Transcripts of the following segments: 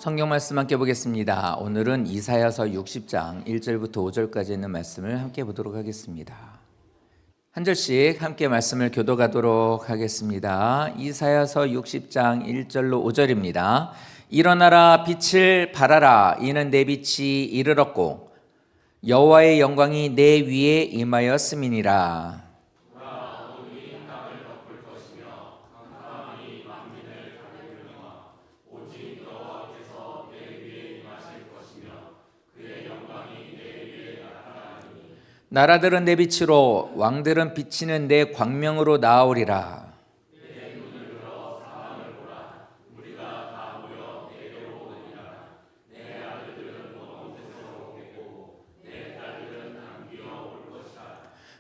성경 말씀 함께 보겠습니다. 오늘은 이사야서 60장 1절부터 5절까지 있는 말씀을 함께 보도록 하겠습니다. 한 절씩 함께 말씀을 교독하도록 하겠습니다. 이사야서 60장 1절로 5절입니다. 일어나라, 빛을 발하라. 이는 내 빛이 이르렀고 여호와의 영광이 내 위에 임하였음이니라. 나라들은 내 빛으로, 왕들은 비치는 내 광명으로 나아오리라.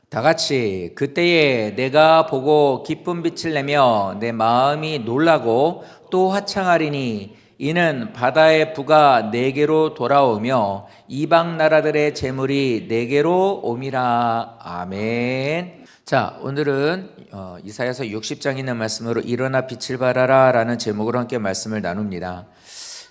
다같이 그때에 내가 보고 기쁜 빛을 내며 내 마음이 놀라고 또 화창하리니 이는 바다의 부가 내게로 돌아오며 이방 나라들의 재물이 내게로 옴이라. 아멘. 자, 오늘은 이사야서 60장 있는 말씀으로 일어나 빛을 발하라 라는 제목으로 함께 말씀을 나눕니다.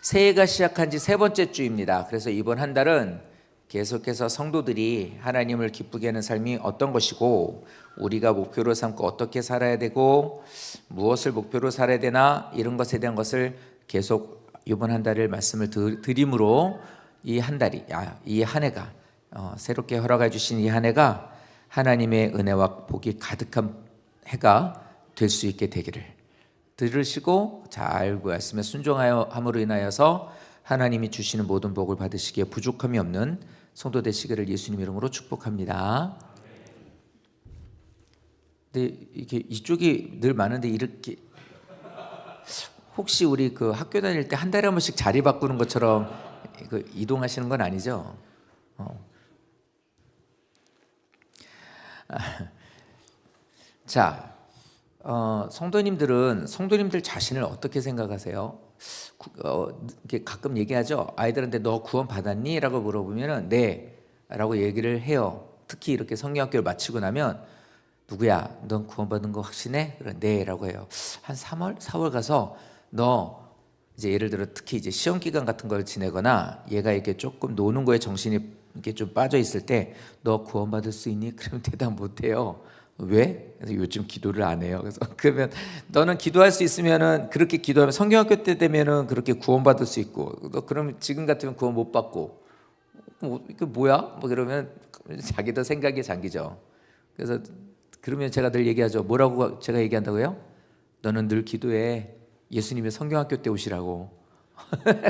새해가 시작한 지 세 번째 주입니다. 그래서 이번 한 달은 계속해서 성도들이 하나님을 기쁘게 하는 삶이 어떤 것이고 우리가 목표로 삼고 어떻게 살아야 되고 무엇을 목표로 살아야 되나 이런 것에 대한 것을 계속 이번 한 달을 말씀을 드림으로 이 한 달이 이 한 해가 새롭게 허락해 주신 이 한 해가 하나님의 은혜와 복이 가득한 해가 될 수 있게 되기를 들으시고 잘 말씀에 순종하여 함으로 인하여서 하나님이 주시는 모든 복을 받으시기에 부족함이 없는 성도 되시기를 예수님 이름으로 축복합니다. 근데 이게 이쪽이 늘 많은데 이렇게 혹시 우리 그 학교 다닐 때 한 달에 한 번씩 자리 바꾸는 것처럼 이동하시는 건 아니죠? 자, 성도님들 자신을 어떻게 생각하세요? 이렇게 가끔 얘기하죠. 아이들한테 너 구원 받았니? 라고 물어보면은 네 라고 얘기를 해요. 특히 이렇게 성경학교를 마치고 나면 누구야? 넌 구원 받은 거 확신해? 그래, 네 라고 해요. 한 3월? 4월 가서 너 이제 예를 들어 특히 이제 시험 기간 같은 걸 지내거나 얘가 이렇게 조금 노는 거에 정신이 이렇게 좀 빠져 있을 때 너 구원 받을 수 있니? 그러면 대답 못 해요. 왜? 그래서 요즘 기도를 안 해요. 그래서 그러면 너는 기도할 수 있으면은 그렇게 기도하면 성경학교 때 되면은 그렇게 구원 받을 수 있고 너 그러면 지금 같으면 구원 못 받고 이게 뭐야? 뭐 그러면 자기도 생각에 잠기죠. 그래서 그러면 제가 늘 얘기하죠. 뭐라고 제가 얘기한다고요? 너는 늘 기도해. 예수님의 성경학교 때 오시라고.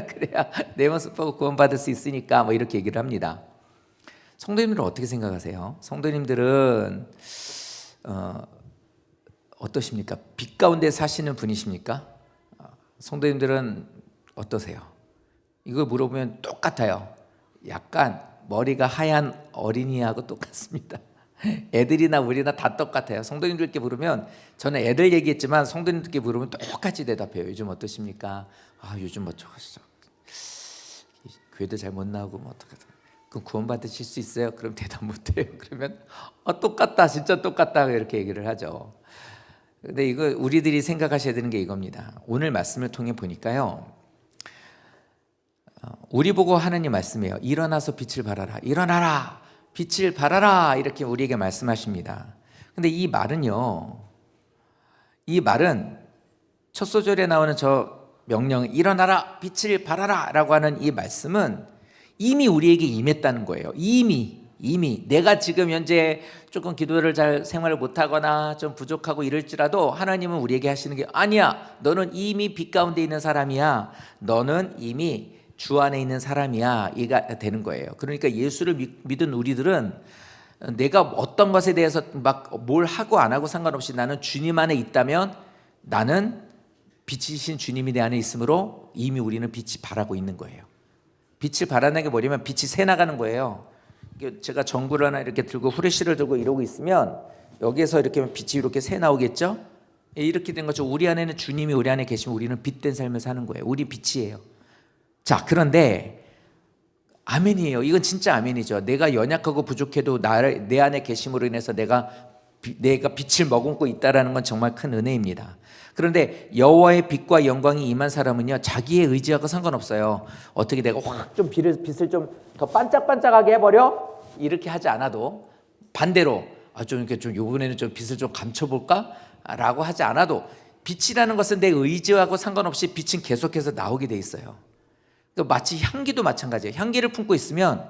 그래야 내 모습 보고 구원 받을 수 있으니까 뭐 이렇게 얘기를 합니다. 성도님들은 어떻게 생각하세요? 성도님들은 어떠십니까? 빛 가운데 사시는 분이십니까? 성도님들은 어떠세요? 이거 물어보면 똑같아요. 약간 머리가 하얀 어린이하고 똑같습니다. 애들이나 우리나 다 똑같아요. 성도님들께 물으면 저는 애들 얘기했지만 성도님들께 물으면 똑같이 대답해요. 요즘 어떠십니까? 요즘 뭐 교회도 잘 못 나오고 뭐 어떡하다. 그럼 구원 받으실 수 있어요? 그럼 대답 못 해요. 그러면 똑같다, 진짜 똑같다 이렇게 얘기를 하죠. 근데 이거 우리들이 생각하셔야 되는 게 이겁니다. 오늘 말씀을 통해 보니까요. 우리 보고 하나님 말씀이에요. 일어나서 빛을 발하라. 일어나라. 빛을 발하라. 이렇게 우리에게 말씀하십니다. 근데 이 말은 첫 소절에 나오는 저 명령 일어나라 빛을 발하라 라고 하는 이 말씀은 이미 우리에게 임했다는 거예요. 이미 내가 지금 현재 조금 기도를 잘 생활을 못하거나 좀 부족하고 이럴지라도 하나님은 우리에게 하시는 게 아니야. 너는 이미 빛 가운데 있는 사람이야. 너는 이미 주 안에 있는 사람이야. 이가 되는 거예요. 그러니까 예수를 믿은 우리들은 내가 어떤 것에 대해서 막 뭘 하고 안 하고 상관없이 나는 주님 안에 있다면 나는 빛이신 주님이 내 안에 있으므로 이미 우리는 빛이 발하고 있는 거예요. 빛을 발하는 게 뭐냐면 빛이 새 나가는 거예요. 제가 전구를 하나 이렇게 들고 후레쉬를 들고 이러고 있으면 여기에서 이렇게 빛이 이렇게 새 나오겠죠? 이렇게 된 거죠. 우리 안에는 주님이 우리 안에 계시면 우리는 빛된 삶을 사는 거예요. 우리 빛이에요. 자, 그런데 아멘이에요. 이건 진짜 아멘이죠. 내가 연약하고 부족해도 내 안에 계심으로 인해서 내가 내가 빛을 머금고 있다라는 건 정말 큰 은혜입니다. 그런데 여호와의 빛과 영광이 임한 사람은요, 자기의 의지하고 상관없어요. 어떻게 내가 확 좀 빛을 좀 더 반짝반짝하게 해버려? 이렇게 하지 않아도, 반대로 좀 이렇게 좀 이번에는 좀 빛을 좀 감춰볼까? 라고 하지 않아도, 빛이라는 것은 내 의지하고 상관없이 빛은 계속해서 나오게 돼 있어요. 마치 향기도 마찬가지예요. 향기를 품고 있으면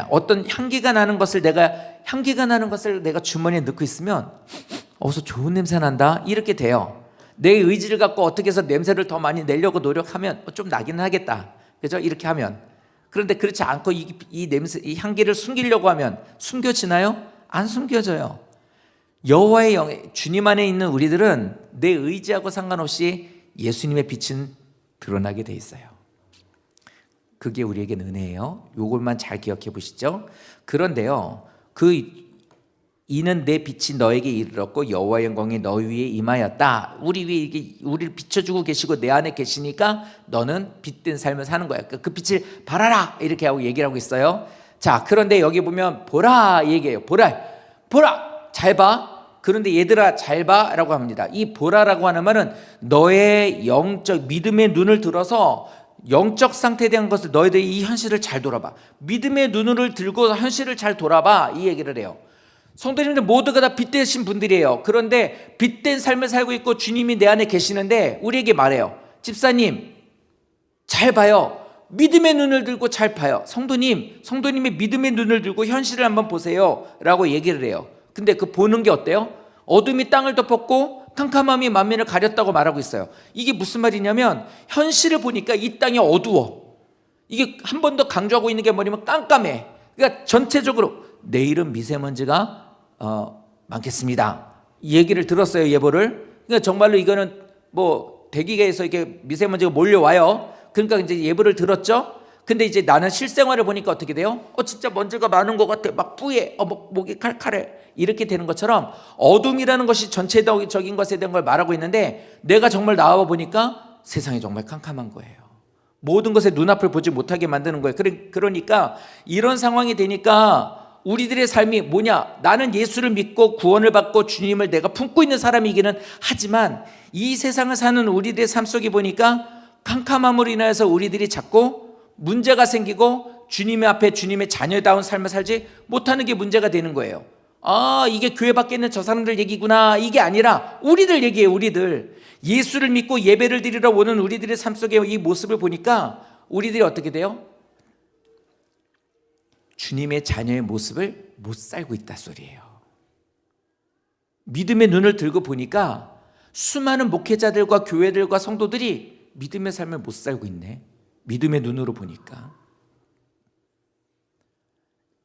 어떤 향기가 나는 것을 내가 주머니에 넣고 있으면 어디서 좋은 냄새 난다 이렇게 돼요. 내 의지를 갖고 어떻게 해서 냄새를 더 많이 내려고 노력하면 좀 나기는 하겠다, 그죠? 이렇게 하면. 그런데 그렇지 않고 이 냄새, 이 향기를 숨기려고 하면 숨겨지나요? 안 숨겨져요. 여호와의 영, 주님 안에 있는 우리들은 내 의지하고 상관없이 예수님의 빛은 드러나게 돼 있어요. 그게 우리에겐 은혜예요. 이것만 잘 기억해 보시죠. 그런데요, 이는 내 빛이 너에게 이르렀고 여호와의 영광이 너 위에 임하였다. 우리 위에 우리를 비춰주고 계시고 내 안에 계시니까 너는 빛된 삶을 사는 거야. 그 빛을 발하라 이렇게 하고 얘기를 하고 있어요. 자, 그런데 여기 보면 보라 얘기해요. 보라 잘 봐. 그런데 얘들아 잘 봐라고 합니다. 이 보라라고 하는 말은 너의 영적 믿음의 눈을 들어서 영적 상태에 대한 것을, 너희들이 이 현실을 잘 돌아봐. 믿음의 눈을 들고 현실을 잘 돌아봐, 이 얘기를 해요. 성도님들 모두가 다 빛되신 분들이에요. 그런데 빛된 삶을 살고 있고 주님이 내 안에 계시는데 우리에게 말해요. 집사님 잘 봐요. 믿음의 눈을 들고 잘 봐요. 성도님의 믿음의 눈을 들고 현실을 한번 보세요 라고 얘기를 해요. 근데 그 보는 게 어때요? 어둠이 땅을 덮었고 캄캄함이 만민을 가렸다고 말하고 있어요. 이게 무슨 말이냐면 현실을 보니까 이 땅이 어두워. 이게 한 번 더 강조하고 있는 게 뭐냐면 깜깜해. 그러니까 전체적으로 내일은 미세먼지가 많겠습니다, 이 얘기를 들었어요, 예보를. 그러니까 정말로 이거는 뭐 대기계에서 이렇게 미세먼지가 몰려와요. 그러니까 이제 예보를 들었죠. 근데 이제 나는 실생활을 보니까 어떻게 돼요? 진짜 먼지가 많은 것 같아. 막 뿌예. 목이 칼칼해. 이렇게 되는 것처럼 어둠이라는 것이 전체적인 것에 대한 걸 말하고 있는데 내가 정말 나와 보니까 세상이 정말 캄캄한 거예요. 모든 것에 눈앞을 보지 못하게 만드는 거예요. 그러니까 이런 상황이 되니까 우리들의 삶이 뭐냐? 나는 예수를 믿고 구원을 받고 주님을 내가 품고 있는 사람이기는 하지만 이 세상을 사는 우리들의 삶 속에 보니까 캄캄함으로 인해서 우리들이 자꾸 문제가 생기고 주님의 앞에 주님의 자녀다운 삶을 살지 못하는 게 문제가 되는 거예요. 이게 교회 밖에 있는 저 사람들 얘기구나, 이게 아니라 우리들 얘기예요. 우리들 예수를 믿고 예배를 드리러 오는 우리들의 삶 속에 이 모습을 보니까 우리들이 어떻게 돼요? 주님의 자녀의 모습을 못 살고 있다 소리예요. 믿음의 눈을 들고 보니까 수많은 목회자들과 교회들과 성도들이 믿음의 삶을 못 살고 있네. 믿음의 눈으로 보니까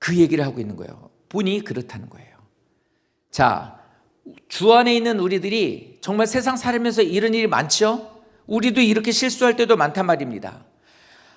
그 얘기를 하고 있는 거예요. 보니 그렇다는 거예요. 자, 주 안에 있는 우리들이 정말 세상 살면서 이런 일이 많죠. 우리도 이렇게 실수할 때도 많단 말입니다.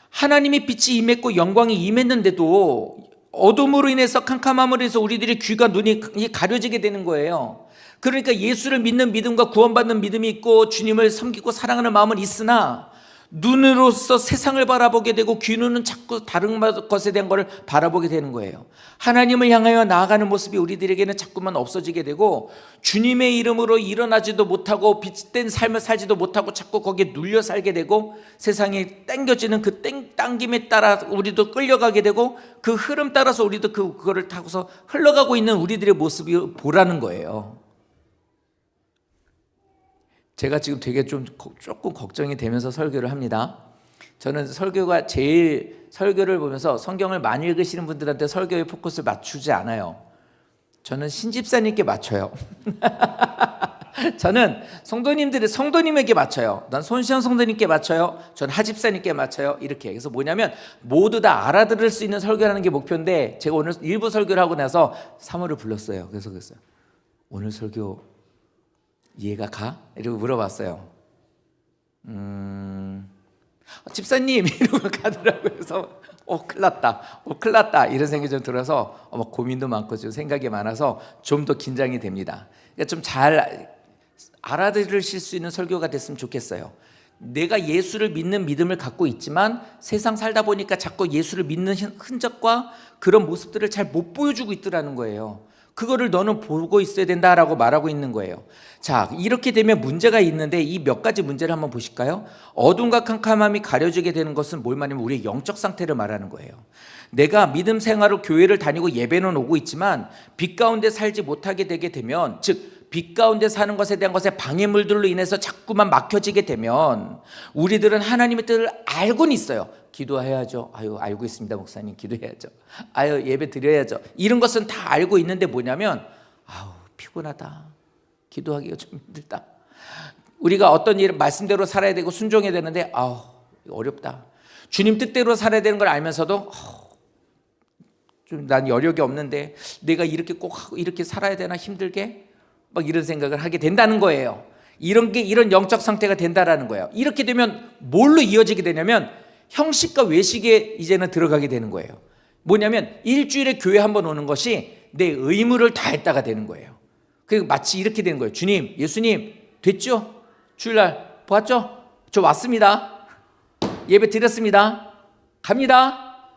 하나님의 빛이 임했고 영광이 임했는데도 어둠으로 인해서 캄캄함으로 인해서 우리들의 귀가 눈이 가려지게 되는 거예요. 그러니까 예수를 믿는 믿음과 구원받는 믿음이 있고 주님을 섬기고 사랑하는 마음은 있으나 눈으로서 세상을 바라보게 되고 귀는 자꾸 다른 것에 대한 것을 바라보게 되는 거예요. 하나님을 향하여 나아가는 모습이 우리들에게는 자꾸만 없어지게 되고 주님의 이름으로 일어나지도 못하고 빛된 삶을 살지도 못하고 자꾸 거기에 눌려 살게 되고 세상에 땡겨지는 그 당김에 따라 우리도 끌려가게 되고 그 흐름 따라서 우리도 그거를 타고서 흘러가고 있는 우리들의 모습이 보라는 거예요. 제가 지금 되게 조금 걱정이 되면서 설교를 합니다. 저는 설교가 제일 설교를 보면서 성경을 많이 읽으시는 분들한테 설교의 포커스를 맞추지 않아요. 저는 신집사님께 맞춰요. 저는 성도님에게 맞춰요. 난 손시영 성도님께 맞춰요. 전 하집사님께 맞춰요. 이렇게. 그래서 뭐냐면 모두 다 알아들을 수 있는 설교를 하는 게 목표인데 제가 오늘 일부 설교를 하고 나서 사모를 불렀어요. 그래서 오늘 설교 이해가 가? 이러고 물어봤어요. 집사님 이러고 가더라고요. 그래서 큰일 났다 이런 생각이 좀 들어서 고민도 많고 좀 생각이 많아서 좀 더 긴장이 됩니다. 그러니까 좀 잘 알아들으실 수 있는 설교가 됐으면 좋겠어요. 내가 예수를 믿는 믿음을 갖고 있지만 세상 살다 보니까 자꾸 예수를 믿는 흔적과 그런 모습들을 잘 못 보여주고 있더라는 거예요. 그거를 너는 보고 있어야 된다라고 말하고 있는 거예요. 자, 이렇게 되면 문제가 있는데 이 몇 가지 문제를 한번 보실까요? 어둠과 캄캄함이 가려지게 되는 것은 뭘 말하냐면 우리의 영적 상태를 말하는 거예요. 내가 믿음 생활로 교회를 다니고 예배는 오고 있지만 빛 가운데 살지 못하게 되게 되면, 즉 빛 가운데 사는 것에 대한 것에 방해물들로 인해서 자꾸만 막혀지게 되면 우리들은 하나님의 뜻을 알고는 있어요. 기도해야죠. 아유, 알고 있습니다, 목사님. 기도해야죠. 아유, 예배 드려야죠. 이런 것은 다 알고 있는데 뭐냐면, 아우, 피곤하다. 기도하기가 좀 힘들다. 우리가 어떤 일을 말씀대로 살아야 되고 순종해야 되는데, 아우, 어렵다. 주님 뜻대로 살아야 되는 걸 알면서도 좀 난 여력이 없는데 내가 이렇게 꼭 하고 이렇게 살아야 되나, 힘들게 막 이런 생각을 하게 된다는 거예요. 이런 영적 상태가 된다라는 거예요. 이렇게 되면 뭘로 이어지게 되냐면 형식과 외식에 이제는 들어가게 되는 거예요. 뭐냐면 일주일에 교회 한번 오는 것이 내 의무를 다했다가 되는 거예요. 그리고 마치 이렇게 되는 거예요. 주님, 예수님, 됐죠? 주일날 보았죠? 저 왔습니다. 예배 드렸습니다. 갑니다.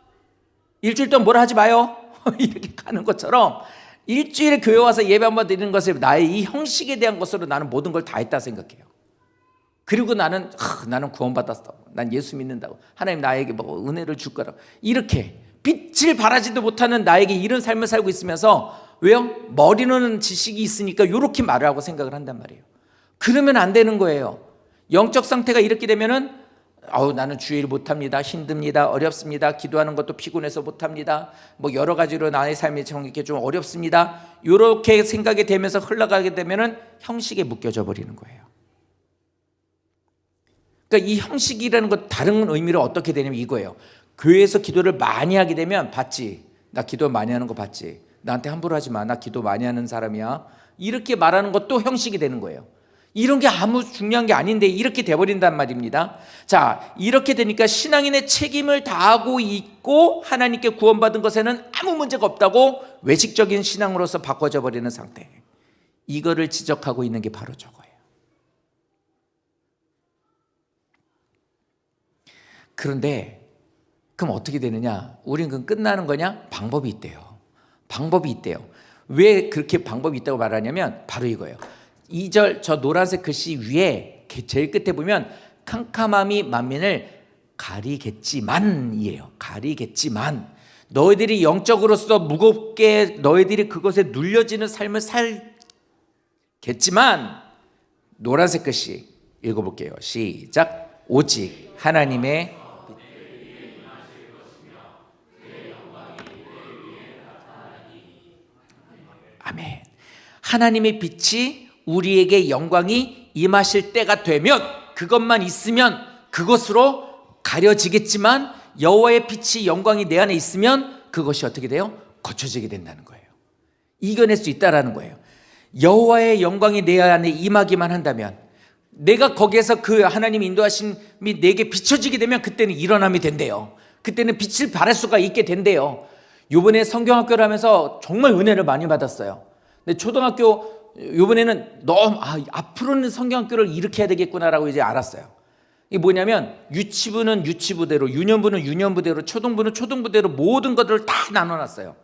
일주일 동안 뭐라 하지 마요. 이렇게 가는 것처럼 일주일에 교회 와서 예배 한번 드리는 것을 나의 이 형식에 대한 것으로 나는 모든 걸 다 했다 생각해요. 그리고 나는 구원받았어. 난 예수 믿는다고. 하나님 나에게 뭐 은혜를 줄 거라고. 이렇게 빛을 발하지도 못하는 나에게 이런 삶을 살고 있으면서, 왜요? 머리로는 지식이 있으니까 이렇게 말을 하고 생각을 한단 말이에요. 그러면 안 되는 거예요. 영적 상태가 이렇게 되면은 나는 주일 못합니다. 힘듭니다. 어렵습니다. 기도하는 것도 피곤해서 못합니다. 뭐 여러 가지로 나의 삶이 이렇게 좀 어렵습니다. 이렇게 생각이 되면서 흘러가게 되면은 형식에 묶여져 버리는 거예요. 그러니까 이 형식이라는 것 다른 의미로 어떻게 되냐면 이거예요. 교회에서 기도를 많이 하게 되면 봤지. 나 기도 많이 하는 거 봤지. 나한테 함부로 하지 마. 나 기도 많이 하는 사람이야. 이렇게 말하는 것도 형식이 되는 거예요. 이런 게 아무 중요한 게 아닌데 이렇게 돼버린단 말입니다. 자, 이렇게 되니까 신앙인의 책임을 다하고 있고 하나님께 구원받은 것에는 아무 문제가 없다고 외식적인 신앙으로서 바꿔져 버리는 상태. 이거를 지적하고 있는 게 바로 저거예요. 그런데 그럼 어떻게 되느냐? 우리는 그럼 끝나는 거냐? 방법이 있대요. 방법이 있대요. 왜 그렇게 방법이 있다고 말하냐면 바로 이거예요. 2절 저 노란색 글씨 위에 제일 끝에 보면 캄캄함이 만민을 가리겠지만이에요. 가리겠지만 너희들이 영적으로서 무겁게 너희들이 그것에 눌려지는 삶을 살겠지만, 노란색 글씨 읽어볼게요. 시작. 오직 하나님의 아멘. 하나님의 빛이 우리에게 영광이 임하실 때가 되면, 그것만 있으면 그것으로 가려지겠지만 여호와의 빛이 영광이 내 안에 있으면 그것이 어떻게 돼요? 거쳐지게 된다는 거예요. 이겨낼 수 있다라는 거예요. 여호와의 영광이 내 안에 임하기만 한다면, 내가 거기에서 그 하나님 인도하심이 내게 비춰지게 되면 그때는 일어남이 된대요. 그때는 빛을 발할 수가 있게 된대요. 요번에 성경학교를 하면서 정말 은혜를 많이 받았어요. 근데 초등학교 요번에는 너무 앞으로는 성경학교를 이렇게 해야 되겠구나라고 이제 알았어요. 이게 뭐냐면 유치부는 유치부대로, 유년부는 유년부대로, 초등부는 초등부대로 모든 것들을 다 나눠놨어요.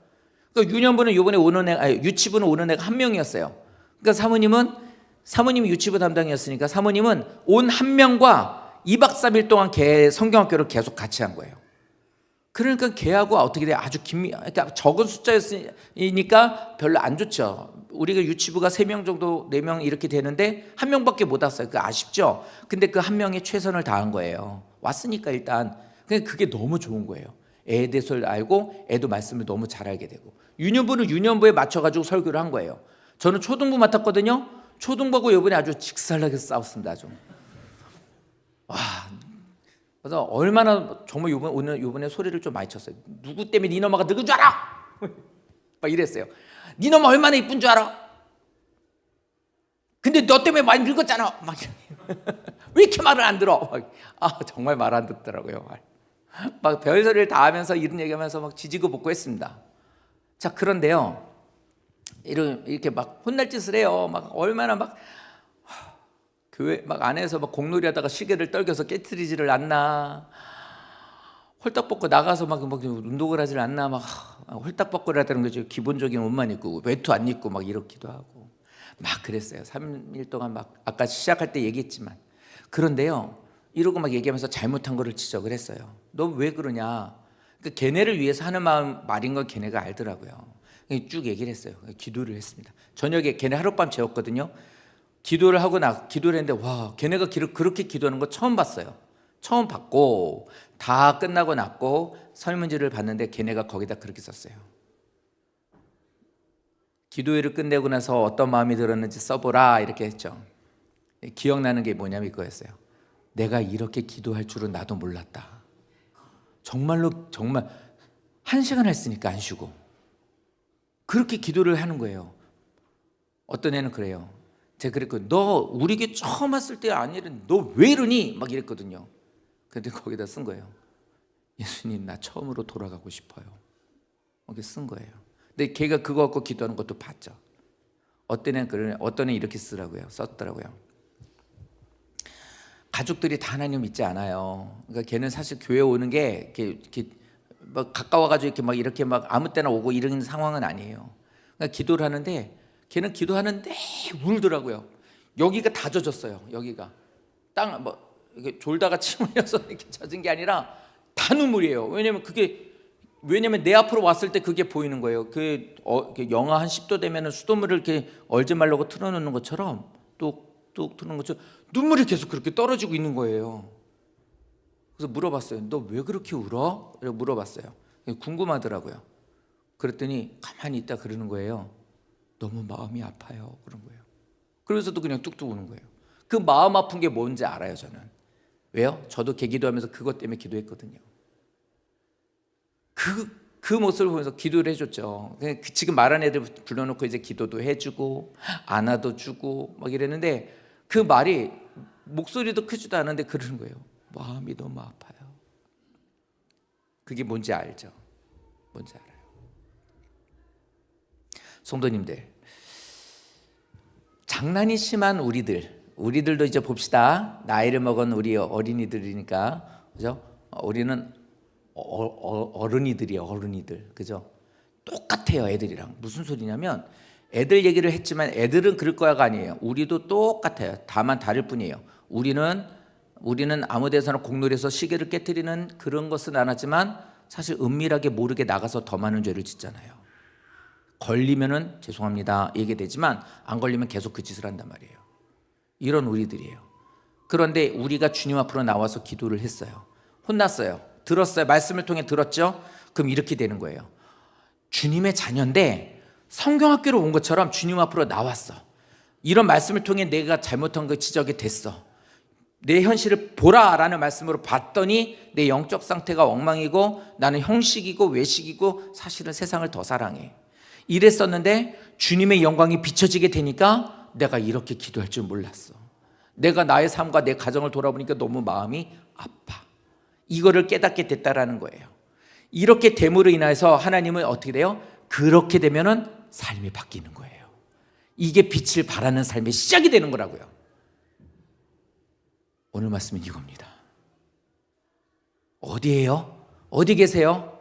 그러니까 유년부는 요번에 오는 유치부는 오는 애가 한 명이었어요. 그러니까 사모님이 유치부 담당이었으니까 사모님은 온 한 명과 2박 3일 동안 걔 성경학교를 계속 같이 한 거예요. 그러니까 걔하고 어떻게 돼? 아주 그러니까 적은 숫자였으니까 별로 안 좋죠. 우리가 유치부가 3명 정도, 4명 이렇게 되는데 한 명밖에 못 왔어요. 그 아쉽죠. 근데 그 한 명이 최선을 다한 거예요. 왔으니까 일단. 그게 너무 좋은 거예요. 애에 대해서 알고 애도 말씀을 너무 잘 알게 되고, 유년부는 유년부에 맞춰가지고 설교를 한 거예요. 저는 초등부 맡았거든요. 초등부하고 이번에 아주 직살나게 싸웠습니다. 아주. 와, 그래서 얼마나 정말 요번에 소리를 좀 많이 쳤어요. 누구 때문에 네 엄마가 늙은 줄 알아? 막 이랬어요. 네 엄마 얼마나 이쁜 줄 알아? 근데 너 때문에 많이 늙었잖아. 막 왜 이렇게 말을 안 들어? 정말 말 안 듣더라고요. 막 별소리를 다 하면서 이런 얘기하면서 막 지지고 볶고 했습니다. 자, 그런데요, 이렇게 막 혼날 짓을 해요. 막 얼마나 막 교회 막 안에서 막 공놀이 하다가 시계를 떨겨서 깨트리지를 않나. 홀딱 벗고 나가서 막 운동을 하질 않나 막 홀딱 벗고라는 거죠. 기본적인 옷만 입고 외투 안 입고 막 이렇기도 하고 막 그랬어요. 3일 동안 막 아까 시작할 때 얘기했지만 그런데요. 이러고 막 얘기하면서 잘못한 거를 지적을 했어요. 너 왜 그러냐? 그러니까 걔네를 위해서 하는 말인 건 걔네가 알더라고요. 쭉 얘기를 했어요. 기도를 했습니다. 저녁에 걔네 하룻밤 재웠거든요. 기도를 하고 기도를 했는데 와, 걔네가 그렇게 기도하는 거 처음 봤어요. 처음 봤고 다 끝나고 났고 설문지를 봤는데 걔네가 거기다 그렇게 썼어요. 기도회를 끝내고 나서 어떤 마음이 들었는지 써보라 이렇게 했죠. 기억나는 게 뭐냐면 이거였어요. 내가 이렇게 기도할 줄은 나도 몰랐다. 정말로 정말 1시간 했으니까 안 쉬고 그렇게 기도를 하는 거예요. 어떤 애는 그래요. 제가 그랬거든요. 너 우리 교회 처음 왔을 때 아니는 너 왜 이러니? 막 이랬거든요. 근데 거기다 쓴 거예요. 예수님 나 처음으로 돌아가고 싶어요. 이렇게 쓴 거예요. 근데 걔가 그거 갖고 기도하는 것도 봤죠. 어떤 애는 이렇게 쓰라고요. 썼더라고요. 가족들이 다 하나님 믿지 않아요. 그러니까 걔는 사실 교회 오는 게 이렇게 막 가까워가지고 이렇게 막 아무 때나 오고 이런 상황은 아니에요. 그러니까 기도를 하는데 걔는 기도하는데 울더라고요. 여기가 다 젖었어요. 여기가 땅 이렇게 졸다가 침 흘려서 이렇게 젖은 게 아니라 다 눈물이에요. 왜냐면 내 앞으로 왔을 때 그게 보이는 거예요. 영하 한 10도 되면 수돗물을 이렇게 얼지 말라고 틀어놓는 것처럼 뚝뚝 트는 것처럼 눈물이 계속 그렇게 떨어지고 있는 거예요. 그래서 물어봤어요. 너 왜 그렇게 울어? 물어봤어요. 궁금하더라고요. 그랬더니 가만히 있다 그러는 거예요. 너무 마음이 아파요. 그런 거예요. 그러면서도 그냥 뚝뚝 우는 거예요. 그 마음 아픈 게 뭔지 알아요. 저는. 왜요? 저도 기도하면서 그것 때문에 기도했거든요. 그 모습을 보면서 기도를 해줬죠. 지금 말한 애들 불러놓고 이제 기도도 해주고 안아도 주고 막 이랬는데 그 말이 목소리도 크지도 않은데 그러는 거예요. 마음이 너무 아파요. 그게 뭔지 알죠? 뭔지 알아요. 성도님들, 장난이 심한 우리들도 이제 봅시다. 나이를 먹은 우리 어린이들이니까, 그죠? 우리는 어른이들이에요, 어른이들, 그죠? 똑같아요, 애들이랑. 무슨 소리냐면 애들 얘기를 했지만 애들은 그럴 거야가 아니에요. 우리도 똑같아요. 다만 다를 뿐이에요. 우리는 아무 데서나 공놀이에서 시계를 깨트리는 그런 것은 안 하지만 사실 은밀하게 모르게 나가서 더 많은 죄를 짓잖아요. 걸리면은 죄송합니다 얘기되지만 안 걸리면 계속 그 짓을 한단 말이에요. 이런 우리들이에요. 그런데 우리가 주님 앞으로 나와서 기도를 했어요. 혼났어요. 들었어요. 말씀을 통해 들었죠. 그럼 이렇게 되는 거예요. 주님의 자녀인데 성경학교로 온 것처럼 주님 앞으로 나왔어. 이런 말씀을 통해 내가 잘못한 거 지적이 됐어. 내 현실을 보라라는 말씀으로 봤더니 내 영적 상태가 엉망이고 나는 형식이고 외식이고 사실은 세상을 더 사랑해. 이랬었는데 주님의 영광이 비춰지게 되니까 내가 이렇게 기도할 줄 몰랐어. 내가 나의 삶과 내 가정을 돌아보니까 너무 마음이 아파. 이거를 깨닫게 됐다라는 거예요. 이렇게 됨으로 인해서 하나님은 어떻게 돼요? 그렇게 되면은 삶이 바뀌는 거예요. 이게 빛을 발하는 삶의 시작이 되는 거라고요. 오늘 말씀은 이겁니다. 어디예요? 어디 계세요?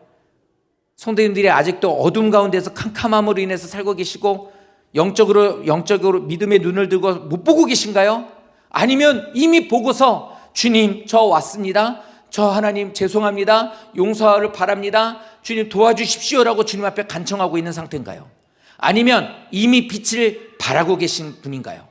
성도님들이 아직도 어둠 가운데서 캄캄함으로 인해서 살고 계시고 영적으로 믿음의 눈을 들고 못 보고 계신가요? 아니면 이미 보고서 주님 저 왔습니다. 저 하나님 죄송합니다. 용서를 바랍니다. 주님 도와주십시오라고 주님 앞에 간청하고 있는 상태인가요? 아니면 이미 빛을 바라고 계신 분인가요?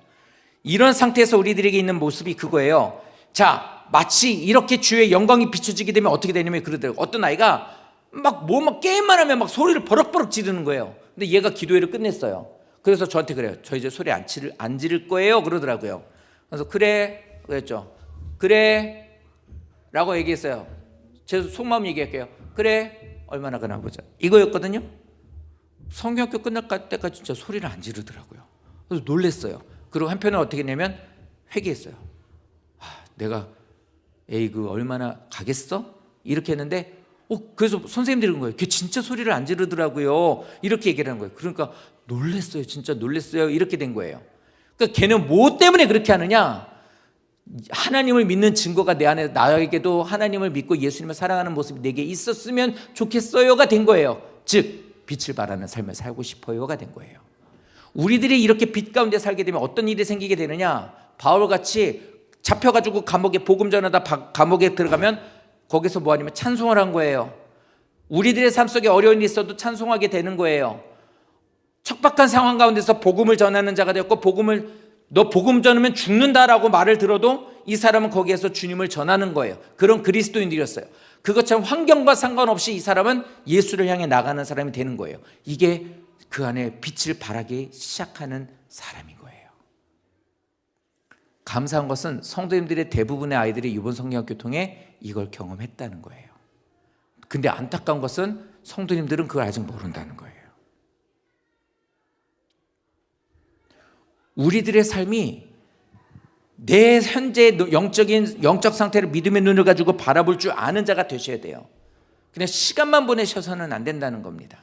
이런 상태에서 우리들에게 있는 모습이 그거예요. 자, 마치 이렇게 주의 영광이 비춰지게 되면 어떻게 되냐면 그러더라고요. 어떤 아이가 막 게임만 하면 막 소리를 버럭버럭 지르는 거예요. 근데 얘가 기도회를 끝냈어요. 그래서 저한테 그래요. 저 이제 소리 안 지를 거예요. 그러더라고요. 그래서 그래 그랬죠. 그래 라고 얘기했어요. 제 속마음 얘기할게요. 그래 얼마나 가나 보자 이거였거든요. 성경학교 끝날 때까지 진짜 소리를 안 지르더라고요. 그래서 놀랬어요. 그리고 한편은 어떻게 했냐면 회개했어요. 내가 그 얼마나 가겠어? 이렇게 했는데 그래서 선생님들이 그런 거예요. 걔 진짜 소리를 안 지르더라고요. 이렇게 얘기를 하는 거예요. 그러니까 놀랬어요. 진짜 놀랬어요. 이렇게 된 거예요. 그러니까 걔는 뭐 때문에 그렇게 하느냐? 하나님을 믿는 증거가 내 안에, 나에게도 하나님을 믿고 예수님을 사랑하는 모습이 내게 있었으면 좋겠어요가 된 거예요. 즉 빛을 발하는 삶을 살고 싶어요가 된 거예요. 우리들이 이렇게 빛 가운데 살게 되면 어떤 일이 생기게 되느냐, 바울같이 잡혀가지고 감옥에 복음 전하다 감옥에 들어가면 거기서 뭐 하냐면 찬송을 한 거예요. 우리들의 삶 속에 어려운 일이 있어도 찬송하게 되는 거예요. 척박한 상황 가운데서 복음을 전하는 자가 되었고, 너 복음 전하면 죽는다라고 말을 들어도 이 사람은 거기에서 주님을 전하는 거예요. 그런 그리스도인들이었어요. 그것처럼 환경과 상관없이 이 사람은 예수를 향해 나가는 사람이 되는 거예요. 이게 그 안에 빛을 발하기 시작하는 사람인 거예요. 감사한 것은 성도님들의 대부분의 아이들이 이번 성령학교 통해 이걸 경험했다는 거예요. 근데 안타까운 것은 성도님들은 그걸 아직 모른다는 거예요. 우리들의 삶이 내 현재 영적 상태를 믿음의 눈을 가지고 바라볼 줄 아는 자가 되셔야 돼요. 그냥 시간만 보내셔서는 안 된다는 겁니다.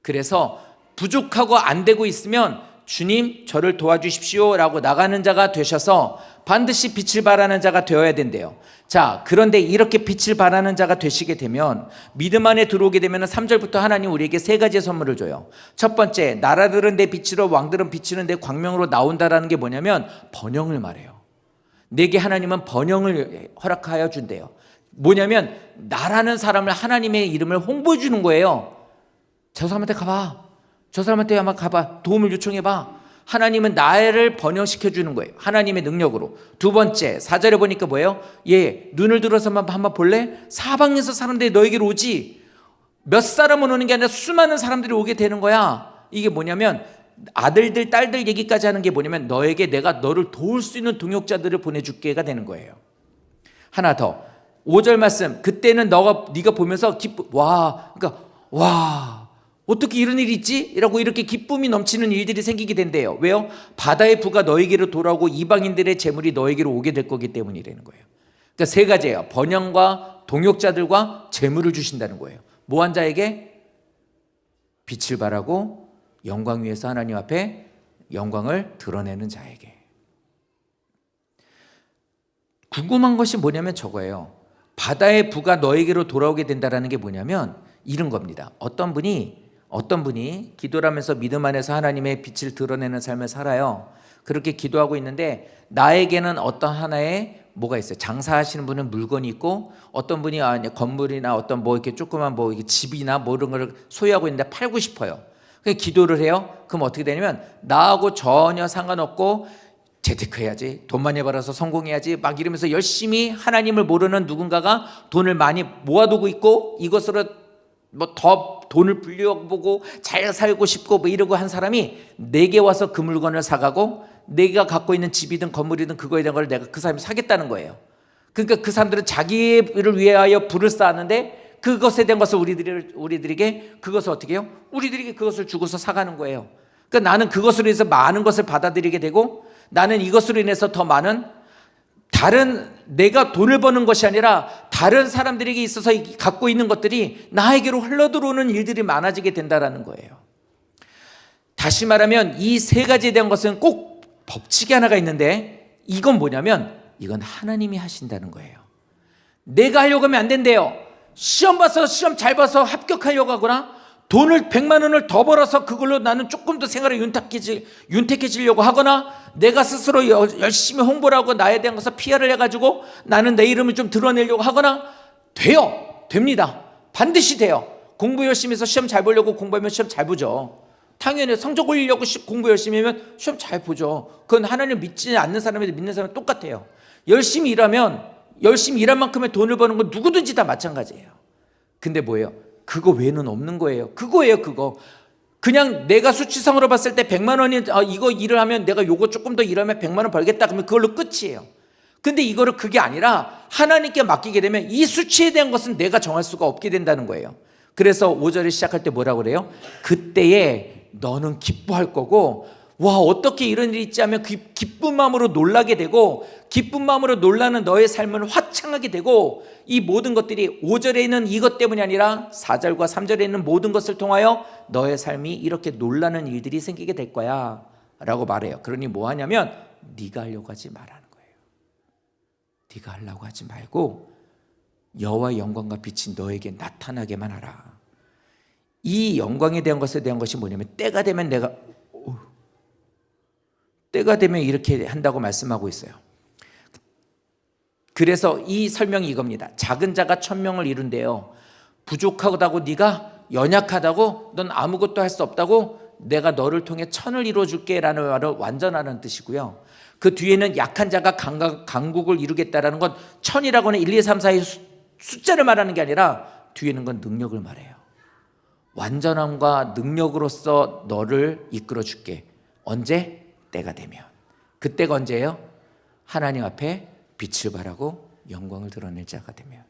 그래서 부족하고 안 되고 있으면 주님 저를 도와주십시오 라고 나가는 자가 되셔서 반드시 빛을 발하는 자가 되어야 된대요. 자, 그런데 이렇게 빛을 발하는 자가 되시게 되면 믿음 안에 들어오게 되면 3절부터 하나님 우리에게 세 가지의 선물을 줘요. 첫 번째, 나라들은 내 빛으로 왕들은 비치는 내 광명으로 나온다라는 게 뭐냐면 번영을 말해요. 내게 하나님은 번영을 허락하여 준대요. 뭐냐면 나라는 사람을 하나님의 이름을 홍보해 주는 거예요. 저 사람한테 가봐, 저 사람한테 한번 가봐, 도움을 요청해봐. 하나님은 나를 번영시켜 주는 거예요. 하나님의 능력으로. 두 번째, 4절에 보니까 뭐예요? 눈을 들어서만 한번 볼래? 사방에서 사람들이 너에게로 오지. 몇 사람은 오는 게 아니라 수많은 사람들이 오게 되는 거야. 이게 뭐냐면 아들들 딸들 얘기까지 하는 게 뭐냐면 너에게 내가 너를 도울 수 있는 동역자들을 보내줄게가 되는 거예요. 하나 더, 5절 말씀. 그때는 네가 보면서 와 어떻게 이런 일이 있지? 라고 이렇게 기쁨이 넘치는 일들이 생기게 된대요. 왜요? 바다의 부가 너에게로 돌아오고 이방인들의 재물이 너에게로 오게 될 거기 때문이라는 거예요. 그러니까 세 가지예요. 번영과 동역자들과 재물을 주신다는 거예요. 뭐한 자에게? 빛을 발하고 영광 위에서 하나님 앞에 영광을 드러내는 자에게. 궁금한 것이 뭐냐면 저거예요. 바다의 부가 너에게로 돌아오게 된다는 게 뭐냐면 이런 겁니다. 어떤 분이 기도를 하면서 믿음 안에서 하나님의 빛을 드러내는 삶을 살아요. 그렇게 기도하고 있는데 나에게는 어떤 하나의 뭐가 있어요. 장사하시는 분은 물건이 있고 어떤 분이 건물이나 어떤 이렇게 조그만 집이나 이런 걸 소유하고 있는데 팔고 싶어요. 그래서 기도를 해요. 그럼 어떻게 되냐면 나하고 전혀 상관없고 재테크해야지, 돈 많이 벌어서 성공해야지 막 이러면서 열심히 하나님을 모르는 누군가가 돈을 많이 모아두고 있고 이것으로 더 돈을 불려보고 잘 살고 싶고 이러고 한 사람이 내게 와서 그 물건을 사가고 내가 갖고 있는 집이든 건물이든 그거에 대한 걸 내가 그 사람이 사겠다는 거예요. 그러니까 그 사람들은 자기를 위하여 부를 쌓았는데 그것에 대한 것을 우리들에게 그것을 어떻게 해요? 우리들에게 그것을 주고서 사가는 거예요. 그러니까 나는 그것으로 인해서 많은 것을 받아들이게 되고 나는 이것으로 인해서 더 많은 다른 내가 돈을 버는 것이 아니라 다른 사람들에게 있어서 갖고 있는 것들이 나에게로 흘러들어오는 일들이 많아지게 된다는 거예요. 다시 말하면 이 세 가지에 대한 것은 꼭 법칙이 하나가 있는데 이건 뭐냐면 이건 하나님이 하신다는 거예요. 내가 하려고 하면 안 된대요. 시험 잘 봐서 합격하려고 하거나 돈을 100만 원을 더 벌어서 그걸로 나는 조금 더 생활을 윤택해지려고 하거나 내가 스스로 열심히 홍보를 하고 나에 대한 것을 PR을 해가지고 나는 내 이름을 좀 드러내려고 하거나 됩니다. 반드시 돼요. 공부 열심히 해서 시험 잘 보려고 공부하면 시험 잘 보죠. 당연히 성적 올리려고 공부 열심히 하면 시험 잘 보죠. 그건 하나님을 믿지 않는 사람이 믿는 사람은 똑같아요. 열심히 일한 만큼의 돈을 버는 건 누구든지 다 마찬가지예요. 근데 뭐예요? 그거 외에는 없는 거예요. 그거예요. 그냥 내가 수치상으로 봤을 때 100만 원이 이거 일을 하면 내가 요거 조금 더 일하면 100만 원 벌겠다 그러면 그걸로 끝이에요. 근데 이거를 그게 아니라 하나님께 맡기게 되면 이 수치에 대한 것은 내가 정할 수가 없게 된다는 거예요. 그래서 5절을 시작할 때 뭐라고 그래요? 그때에 너는 기뻐할 거고 와 어떻게 이런 일이 있지 하면 기쁜 마음으로 놀라게 되고 기쁜 마음으로 놀라는 너의 삶은 화창하게 되고 이 모든 것들이 5절에 있는 이것 때문이 아니라 4절과 3절에 있는 모든 것을 통하여 너의 삶이 이렇게 놀라는 일들이 생기게 될 거야 라고 말해요. 그러니 뭐 하냐면 네가 하려고 하지 말라는 거예요. 네가 하려고 하지 말고 여호와의 영광과 빛이 너에게 나타나게만 하라. 이 영광에 대한 것에 대한 것이 뭐냐면 때가 되면 이렇게 한다고 말씀하고 있어요. 그래서 이 설명이 이겁니다. 작은 자가 천명을 이룬대요. 부족하다고, 네가 연약하다고, 넌 아무것도 할 수 없다고, 내가 너를 통해 천을 이루어줄게 라는 말을 완전하는 뜻이고요. 그 뒤에는 약한 자가 강국을 이루겠다라는 건 천이라고 하는 1, 2, 3, 4의 숫자를 말하는 게 아니라 뒤에는 건 능력을 말해요. 완전함과 능력으로서 너를 이끌어 줄게. 언제? 때가 되면. 그때가 언제예요? 하나님 앞에 빛을 발하고 영광을 드러낼 자가 되면,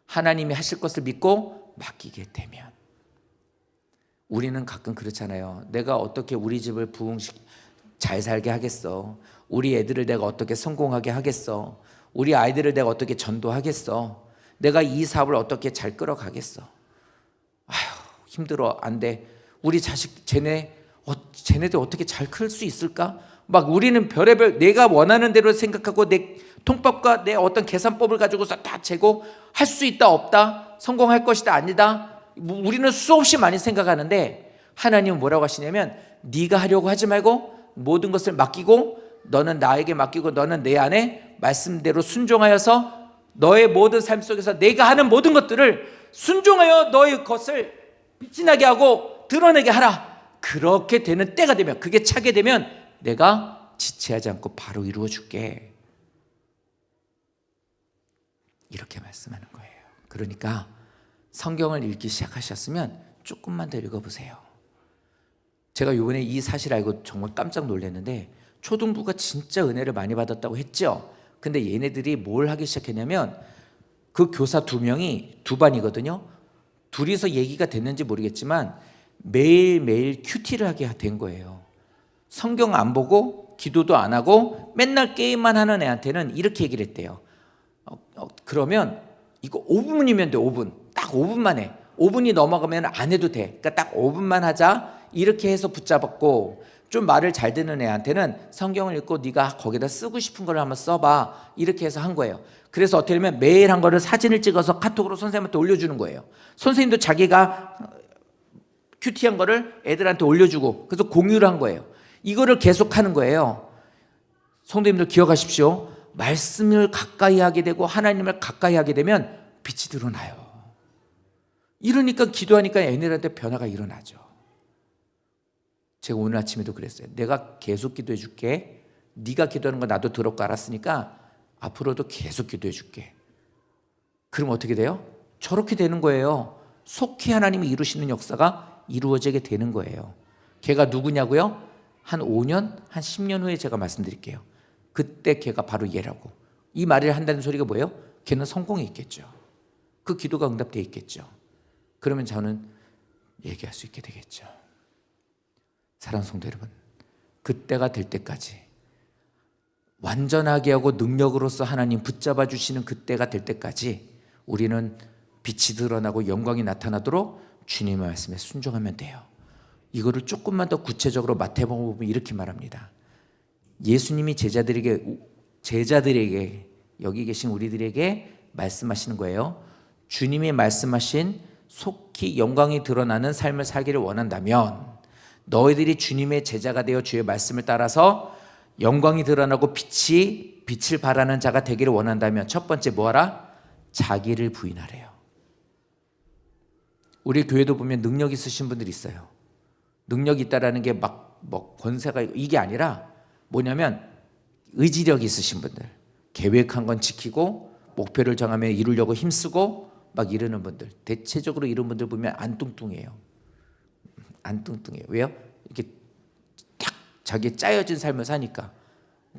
하나님이 하실 것을 믿고 맡기게 되면. 우리는 가끔 그렇잖아요. 내가 어떻게 우리 집을 잘 살게 하겠어? 우리 애들을 내가 어떻게 성공하게 하겠어? 우리 아이들을 내가 어떻게 전도하겠어? 내가 이 사업을 어떻게 잘 끌어가겠어? 아휴, 힘들어, 안 돼. 우리 자식 쟤네들 어떻게 잘 클 수 있을까? 막 우리는 별의별 내가 원하는 대로 생각하고 내 통법과 내 어떤 계산법을 가지고서 다 재고 할 수 있다 없다, 성공할 것이다 아니다, 우리는 수없이 많이 생각하는데 하나님은 뭐라고 하시냐면 네가 하려고 하지 말고 모든 것을 맡기고 너는 나에게 맡기고 너는 내 안에 말씀대로 순종하여서 너의 모든 삶 속에서 내가 하는 모든 것들을 순종하여 너의 것을 빛이 나게 하고 드러내게 하라. 그렇게 되는 때가 되면, 그게 차게 되면 내가 지체하지 않고 바로 이루어 줄게. 이렇게 말씀하는 거예요. 그러니까 성경을 읽기 시작하셨으면 조금만 더 읽어보세요. 제가 이번에 이 사실 알고 정말 깜짝 놀랐는데 초등부가 진짜 은혜를 많이 받았다고 했죠. 근데 얘네들이 뭘 하기 시작했냐면 그 교사 2명이 2반이거든요. 둘이서 얘기가 됐는지 모르겠지만 매일매일 큐티를 하게 된 거예요. 성경 안 보고 기도도 안 하고 맨날 게임만 하는 애한테는 이렇게 얘기를 했대요. 그러면 이거 5분이면 돼. 5분. 딱 5분만 해. 5분이 넘어가면 안 해도 돼. 그러니까 딱 5분만 하자. 이렇게 해서 붙잡았고, 좀 말을 잘 듣는 애한테는 성경을 읽고 네가 거기다 쓰고 싶은 걸 한번 써봐. 이렇게 해서 한 거예요. 그래서 어떻게 되면 매일 한 거를 사진을 찍어서 카톡으로 선생님한테 올려주는 거예요. 선생님도 자기가 큐티한 거를 애들한테 올려주고, 그래서 공유를 한 거예요. 이거를 계속 하는 거예요. 성도님들 기억하십시오. 말씀을 가까이 하게 되고 하나님을 가까이 하게 되면 빛이 드러나요. 이러니까 기도하니까 애들한테 변화가 일어나죠. 제가 오늘 아침에도 그랬어요. 내가 계속 기도해 줄게. 네가 기도하는 거 나도 들었고 알았으니까 앞으로도 계속 기도해 줄게. 그럼 어떻게 돼요? 저렇게 되는 거예요. 속히 하나님이 이루시는 역사가 이루어지게 되는 거예요. 걔가 누구냐고요? 한 5년, 한 10년 후에 제가 말씀드릴게요. 그때 걔가 바로 얘라고. 이 말을 한다는 소리가 뭐예요? 걔는 성공해 있겠죠. 그 기도가 응답되어 있겠죠. 그러면 저는 얘기할 수 있게 되겠죠. 사랑하는 성도 여러분, 그때가 될 때까지 완전하게 하고 능력으로서 하나님 붙잡아 주시는 그때가 될 때까지 우리는 빛이 드러나고 영광이 나타나도록 주님의 말씀에 순종하면 돼요. 이거를 조금만 더 구체적으로 마태복음 보면 이렇게 말합니다. 예수님이 제자들에게 여기 계신 우리들에게 말씀하시는 거예요. 주님이 말씀하신 속히 영광이 드러나는 삶을 살기를 원한다면 너희들이 주님의 제자가 되어 주의 말씀을 따라서 영광이 드러나고 빛을 발하는 자가 되기를 원한다면 첫 번째 뭐하라? 자기를 부인하래요. 우리 교회도 보면 능력 있으신 분들이 있어요. 능력이 있다라는 게 막 뭐 권세가 이게 아니라 뭐냐면 의지력이 있으신 분들, 계획한 건 지키고 목표를 정하면 이루려고 힘쓰고 막 이러는 분들, 대체적으로 이런 분들 보면 안 뚱뚱해요. 안 뚱뚱해요. 왜요? 이렇게 딱 자기 짜여진 삶을 사니까.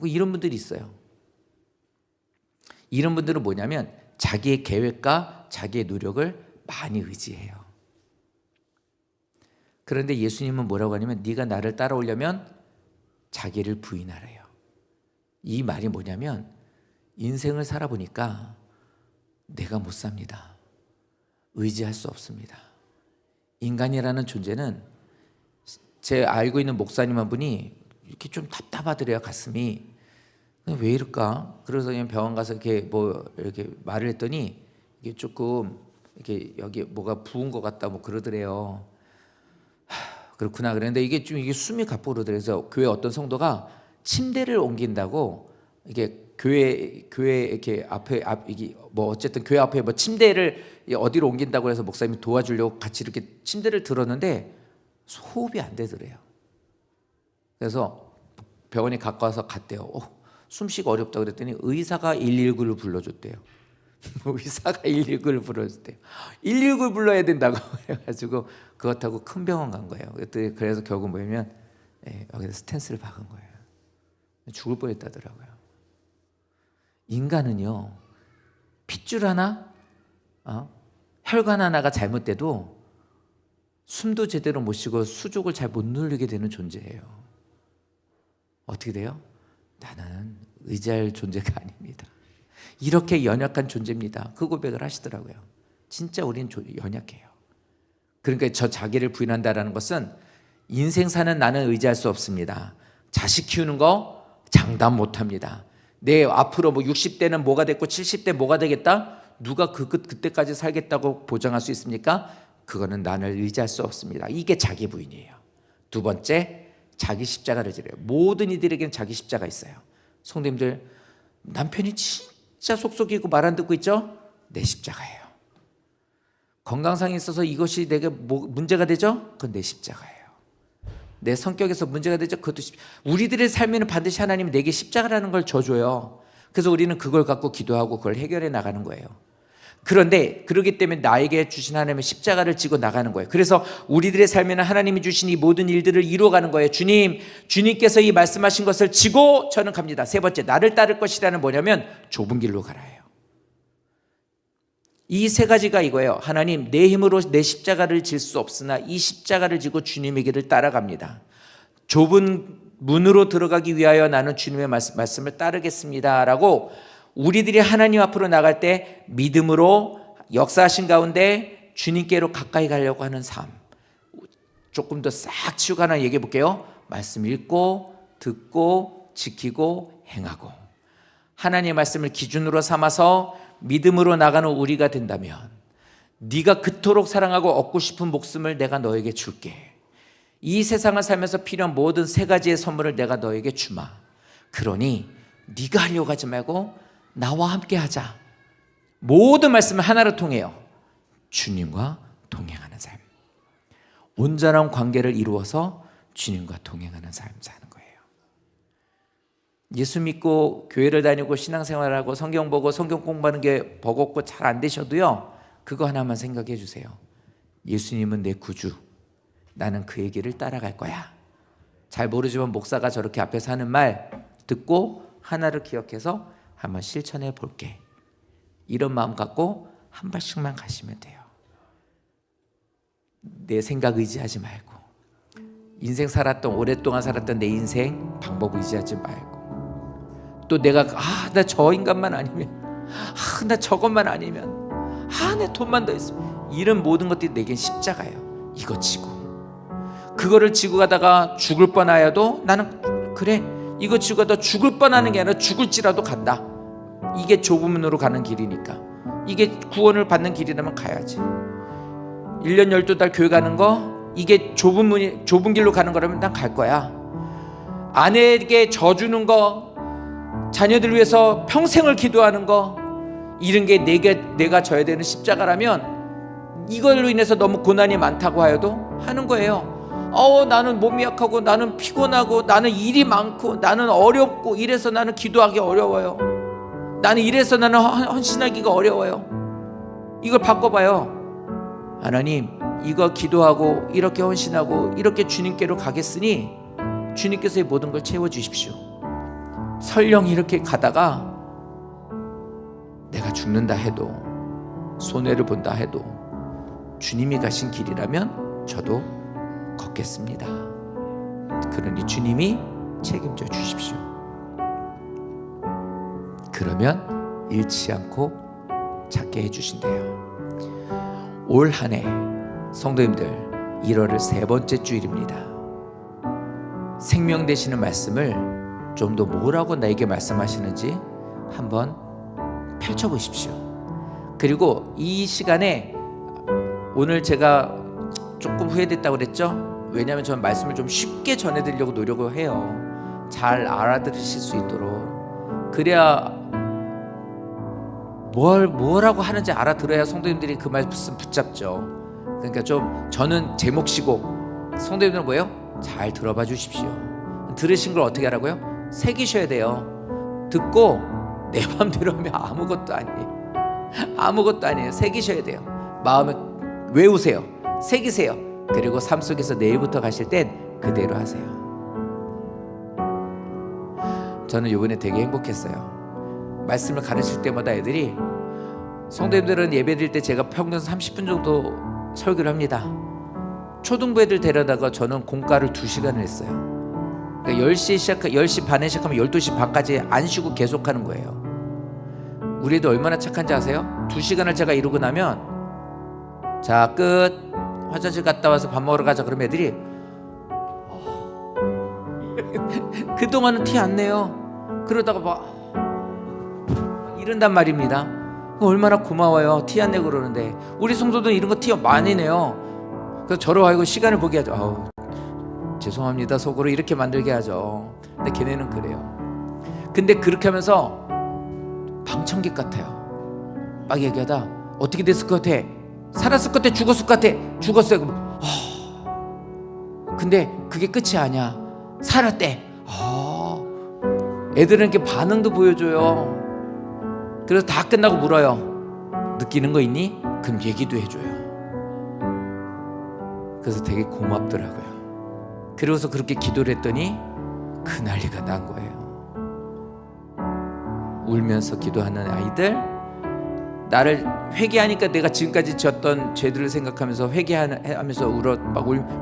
이런 분들이 있어요. 이런 분들은 뭐냐면 자기의 계획과 자기의 노력을 많이 의지해요. 그런데 예수님은 뭐라고 하냐면 네가 나를 따라오려면 자기를 부인하래요. 이 말이 뭐냐면 인생을 살아보니까 내가 못 삽니다. 의지할 수 없습니다. 인간이라는 존재는 제 알고 있는 목사님 한 분이 이렇게 좀 답답하더래요. 가슴이. 왜 이럴까? 그래서 그냥 병원 가서 이렇게 뭐 이렇게 말을 했더니 이게 조금 이렇게 여기 뭐가 부은 것 같다 뭐 그러더래요. 그렇구나 그랬는데 이게 좀 이게 숨이 가쁘고 그러더래요. 그래서 교회 어떤 성도가 침대를 옮긴다고 이게 교회 이렇게 앞에 이게 뭐 어쨌든 교회 앞에 뭐 침대를 어디로 옮긴다고 해서 목사님이 도와주려고 같이 이렇게 침대를 들었는데 호흡이 안 되더래요. 그래서 병원에 가까워서 갔대요. 숨쉬기 어렵다 그랬더니 의사가 119를 불러줬대요. 의사가 119를 불러줬대요. 119를 불러야 된다고 해가지고 그것하고 큰 병원 간 거예요. 그래서 결국 뭐냐면 여기서 스탠스를 박은 거예요. 죽을 뻔했다더라고요. 인간은요, 핏줄 하나, 혈관 하나가 잘못돼도 숨도 제대로 못 쉬고 수족을 잘 못 누르게 되는 존재예요. 어떻게 돼요? 나는 의지할 존재가 아닙니다. 이렇게 연약한 존재입니다. 그 고백을 하시더라고요. 진짜 우린 연약해요. 그러니까 저 자기를 부인한다는 것은 인생 사는 나는 의지할 수 없습니다. 자식 키우는 거 장담 못합니다. 내 앞으로 뭐 60대는 뭐가 됐고 70대 뭐가 되겠다? 누가 그때까지 살겠다고 보장할 수 있습니까? 그거는 나를 의지할 수 없습니다. 이게 자기 부인이에요. 두 번째, 자기 십자가를 지려요. 모든 이들에게는 자기 십자가 있어요. 성도님들, 남편이 진짜 속속이고 말 안 듣고 있죠? 내 십자가예요. 건강상에 있어서 이것이 내게 문제가 되죠? 그건 내 십자가예요. 내 성격에서 문제가 되죠? 그것도 우리들의 삶에는 반드시 하나님이 내게 십자가라는 걸 줘줘요. 그래서 우리는 그걸 갖고 기도하고 그걸 해결해 나가는 거예요. 그런데 그렇기 때문에 나에게 주신 하나님의 십자가를 지고 나가는 거예요. 그래서 우리들의 삶에는 하나님이 주신 이 모든 일들을 이루어가는 거예요. 주님께서 이 말씀하신 것을 지고 저는 갑니다. 세 번째, 나를 따를 것이라는 뭐냐면 좁은 길로 가라예요. 이 세 가지가 이거예요. 하나님, 내 힘으로 내 십자가를 질 수 없으나 이 십자가를 지고 주님의 길을 따라갑니다. 좁은 문으로 들어가기 위하여 나는 주님의 말씀을 따르겠습니다 라고 우리들이 하나님 앞으로 나갈 때 믿음으로 역사하신 가운데 주님께로 가까이 가려고 하는 삶, 조금 더 싹 치우고 하나 얘기해 볼게요. 말씀 읽고 듣고 지키고 행하고 하나님의 말씀을 기준으로 삼아서 믿음으로 나가는 우리가 된다면 네가 그토록 사랑하고 얻고 싶은 목숨을 내가 너에게 줄게. 이 세상을 살면서 필요한 모든 세 가지의 선물을 내가 너에게 주마. 그러니 네가 하려고 하지 말고 나와 함께 하자. 모든 말씀을 하나로 통해요. 주님과 동행하는 삶. 온전한 관계를 이루어서 주님과 동행하는 삶 사는 거예요. 예수 믿고 교회를 다니고 신앙생활하고 성경 보고 성경 공부하는 게 버겁고 잘 안 되셔도요, 그거 하나만 생각해 주세요. 예수님은 내 구주, 나는 그의 길을 따라갈 거야. 잘 모르지만 목사가 저렇게 앞에서 하는 말 듣고 하나를 기억해서 한번 실천해 볼게. 이런 마음 갖고 한 발씩만 가시면 돼요. 내 생각 의지하지 말고, 인생 오랫동안 살았던 내 인생 방법 의지하지 말고, 또 내가 나 저 인간만 아니면, 나 저것만 아니면, 내 돈만 더 있으면, 이런 모든 것들이 내겐 십자가예요. 이거 지고 그거를 지고 가다가 죽을 뻔하여도 나는 그래, 이거 지고 가다 죽을 뻔하는 게 아니라 죽을지라도 간다. 이게 좁은 문으로 가는 길이니까, 이게 구원을 받는 길이라면 가야지. 1년 12달 교회 가는 거, 이게 좁은 길로 가는 거라면 난 갈 거야. 아내에게 져주는 거, 자녀들 위해서 평생을 기도하는 거, 이런 게 내가 져야 되는 십자가라면 이걸로 인해서 너무 고난이 많다고 하여도 하는 거예요. 나는 몸이 약하고 나는 피곤하고 나는 일이 많고 나는 어렵고 이래서 나는 기도하기 어려워요. 나는 이래서 나는 헌신하기가 어려워요. 이걸 바꿔봐요. 하나님, 이거 기도하고 이렇게 헌신하고 이렇게 주님께로 가겠으니 주님께서 이 모든 걸 채워주십시오. 설령 이렇게 가다가 내가 죽는다 해도, 손해를 본다 해도 주님이 가신 길이라면 저도 걷겠습니다. 그러니 주님이 책임져 주십시오. 그러면 잃지 않고 찾게 해주신대요. 올 한 해 성도님들, 1월을 세 번째 주일입니다. 생명 되시는 말씀을 좀 더 뭐라고 나에게 말씀하시는지 한번 펼쳐보십시오. 그리고 이 시간에 오늘 제가 조금 후회됐다고 그랬죠? 왜냐하면 저는 말씀을 좀 쉽게 전해드리려고 노력을 해요. 잘 알아들으실 수 있도록. 그래야 뭐라고 하는지 알아들어야 성도님들이 그 말씀 붙잡죠. 그러니까 좀 저는 제 몫이고 성도님들은 뭐예요? 잘 들어봐 주십시오. 들으신 걸 어떻게 하라고요? 새기셔야 돼요. 듣고 내 맘대로 하면 아무것도 아니에요. 아무것도 아니에요. 새기셔야 돼요. 마음에 외우세요. 새기세요. 그리고 삶 속에서 내일부터 가실 땐 그대로 하세요. 저는 이번에 되게 행복했어요. 말씀을 가르칠 때마다 애들이, 성도님들은 예배드릴 때 제가 평균 30분 정도 설교를 합니다. 초등부 애들 데려다가 저는 공과를 2시간을 했어요. 그러니까 10시 반에 시작하면 12시 반까지 안 쉬고 계속하는 거예요. 우리 애들 얼마나 착한지 아세요? 2시간을 제가 이루고 나면 자, 끝. 화장실 갔다 와서 밥 먹으러 가자. 그러면 애들이 그동안은 티 안 내요. 그러다가 막 이런단 말입니다. 얼마나 고마워요. 티 안 내고 그러는데. 우리 성도들은 이런 거 티 많이 내요. 그래서 저러 하고 시간을 보게 하죠. 죄송합니다. 속으로 이렇게 만들게 하죠. 근데 걔네는 그래요. 근데 그렇게 하면서 방청객 같아요. 막 얘기하다 어떻게 됐을 것 같아? 살았을 것 같아? 죽었을 것 같아? 죽었어요. 근데 그게 끝이 아니야. 살았대. 애들은 이렇게 반응도 보여줘요. 그래서 다 끝나고 물어요. 느끼는 거 있니? 그럼 얘기도 해줘요. 그래서 되게 고맙더라고요. 그러고서 그렇게 기도를 했더니 그 난리가 난 거예요. 울면서 기도하는 아이들, 나를 회개하니까 내가 지금까지 지었던 죄들을 생각하면서 회개하면서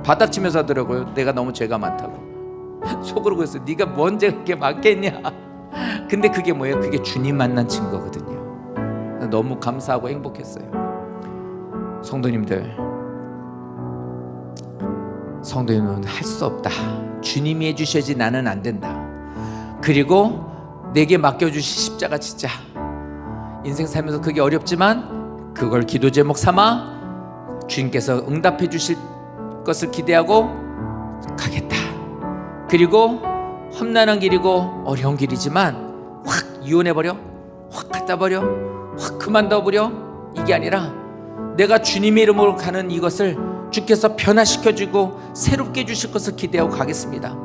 바닥치면서 하더라고요. 내가 너무 죄가 많다고. 속으로 그랬어요. 네가 뭔 죄가 그렇게 많겠냐. 근데 그게 뭐예요? 그게 주님 만난 증거거든요. 너무 감사하고 행복했어요. 성도님들, 성도님은 할 수 없다. 주님이 해주셔야지 나는 안 된다. 그리고 내게 맡겨주신 십자가 진짜 인생 살면서 그게 어렵지만 그걸 기도 제목 삼아 주님께서 응답해 주실 것을 기대하고 가겠다. 그리고 험난한 길이고 어려운 길이지만 확 이혼해버려, 확 갖다버려, 확 그만둬버려, 이게 아니라 내가 주님의 이름으로 가는 이것을 주께서 변화시켜주고 새롭게 해주실 것을 기대하고 가겠습니다.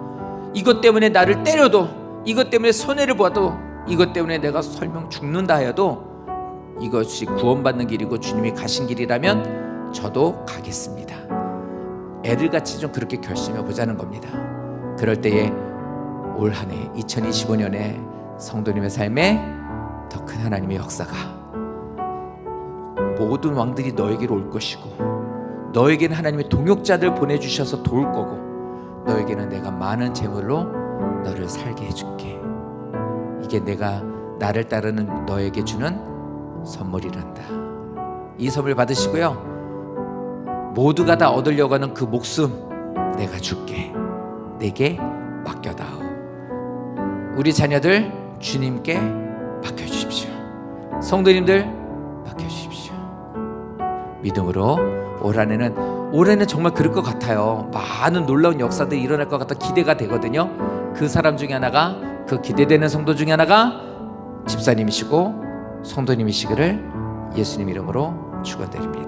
이것 때문에 나를 때려도, 이것 때문에 손해를 보아도, 이것 때문에 내가 설령 죽는다 하여도 이것이 구원받는 길이고 주님이 가신 길이라면 저도 가겠습니다. 애들같이 좀 그렇게 결심해 보자는 겁니다. 그럴 때에 올 한 해 2025년에 성도님의 삶에 더 큰 하나님의 역사가, 모든 왕들이 너에게로 올 것이고 너에게는 하나님의 동역자들 보내주셔서 도울 거고 너에게는 내가 많은 재물로 너를 살게 해줄게. 이게 내가 나를 따르는 너에게 주는 선물이란다. 이 선물 받으시고요, 모두가 다 얻으려고 하는 그 목숨 내가 줄게. 내게 맡겨다오. 우리 자녀들 주님께 맡겨주십시오. 성도님들 맡겨주십시오. 믿음으로 올한해는 정말 그럴 것 같아요. 많은 놀라운 역사들이 일어날 것 같아 기대가 되거든요. 그 사람 중에 하나가, 그 기대되는 성도 중에 하나가 집사님이시고 성도님이시기를 예수님 이름으로 축원드립니다.